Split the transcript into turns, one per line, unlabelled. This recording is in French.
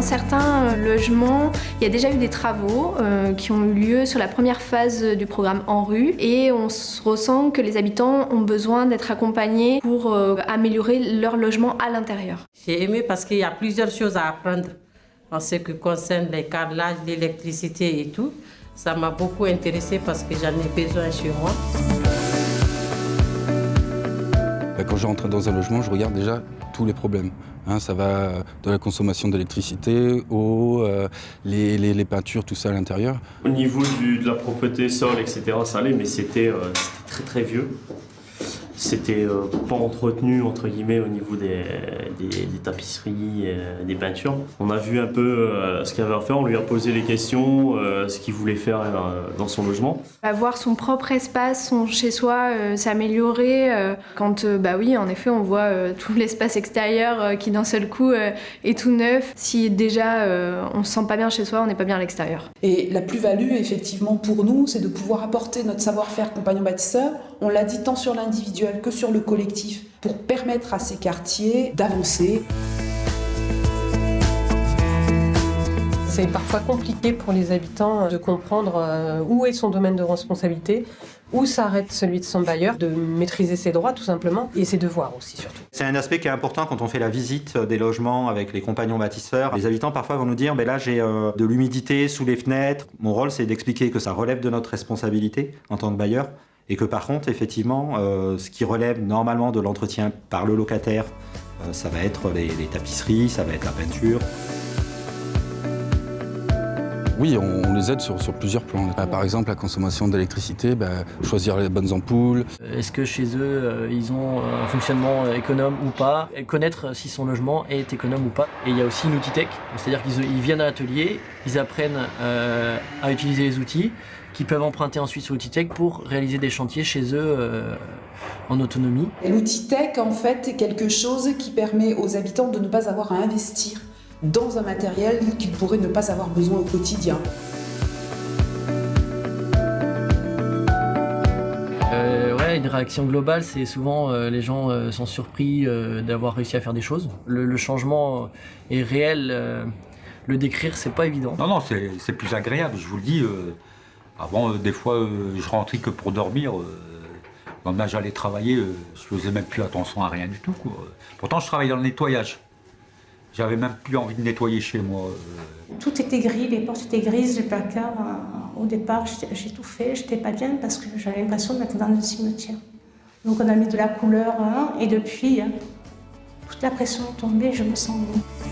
Dans certains logements, il y a déjà eu des travaux qui ont eu lieu sur la première phase du programme ANRU et on ressent que les habitants ont besoin d'être accompagnés pour améliorer leur logement à l'intérieur.
J'ai aimé parce qu'il y a plusieurs choses à apprendre en ce qui concerne les câblages, l'électricité et tout. Ça m'a beaucoup intéressée parce que j'en ai besoin chez moi.
Quand je rentre dans un logement, je regarde déjà tous les problèmes. Ça va de la consommation d'électricité, eau, les peintures, tout ça à l'intérieur.
Au niveau de la propreté, sol, etc., ça allait, mais c'était très très vieux. C'était pas entretenu, entre guillemets, au niveau des tapisseries, des peintures. On a vu un peu ce qu'il y avait à faire, on lui a posé les questions, ce qu'il voulait faire dans son logement.
Avoir son propre espace, son chez-soi, s'améliorer. Quand, oui, en effet, on voit tout l'espace extérieur qui d'un seul coup est tout neuf. Si déjà on se sent pas bien chez soi, on n'est pas bien à l'extérieur.
Et la plus-value, effectivement, pour nous, c'est de pouvoir apporter notre savoir-faire compagnon bâtisseur. On l'a dit tant sur l'individuel que sur le collectif, pour permettre à ces quartiers d'avancer.
C'est parfois compliqué pour les habitants de comprendre où est son domaine de responsabilité, où s'arrête celui de son bailleur, de maîtriser ses droits tout simplement, et ses devoirs aussi surtout.
C'est un aspect qui est important quand on fait la visite des logements avec les compagnons bâtisseurs. Les habitants parfois vont nous dire là j'ai de l'humidité sous les fenêtres. Mon rôle c'est d'expliquer que ça relève de notre responsabilité en tant que bailleur et que par contre effectivement ce qui relève normalement de l'entretien par le locataire, ça va être les tapisseries, ça va être la peinture.
Oui, on les aide sur plusieurs plans. Par exemple, la consommation d'électricité, choisir les bonnes ampoules.
Est-ce que chez eux, ils ont un fonctionnement économe ou pas? Connaître si son logement est économe ou pas. Et il y a aussi une outil tech, c'est-à-dire qu'ils viennent à l'atelier, ils apprennent à utiliser les outils, qu'ils peuvent emprunter ensuite sur l'outil tech pour réaliser des chantiers chez eux en autonomie.
L'outil tech, en fait, est quelque chose qui permet aux habitants de ne pas avoir à investir dans un matériel qu'ils pourraient ne pas avoir besoin au quotidien.
Une réaction globale, c'est souvent les gens sont surpris d'avoir réussi à faire des choses. Le changement est réel, le décrire c'est pas évident.
Non, c'est plus agréable, je vous le dis. Avant, des fois, je rentrais que pour dormir. Quand j'allais travailler, je faisais même plus attention à rien du tout, quoi. Pourtant, je travaillais dans le nettoyage. J'avais même plus envie de nettoyer chez moi.
Tout était gris, les portes étaient grises, les placards. Au départ, j'ai tout fait, j'étais pas bien parce que j'avais l'impression d'être dans le cimetière. Donc on a mis de la couleur et depuis, toute la pression est tombée, je me sens mieux.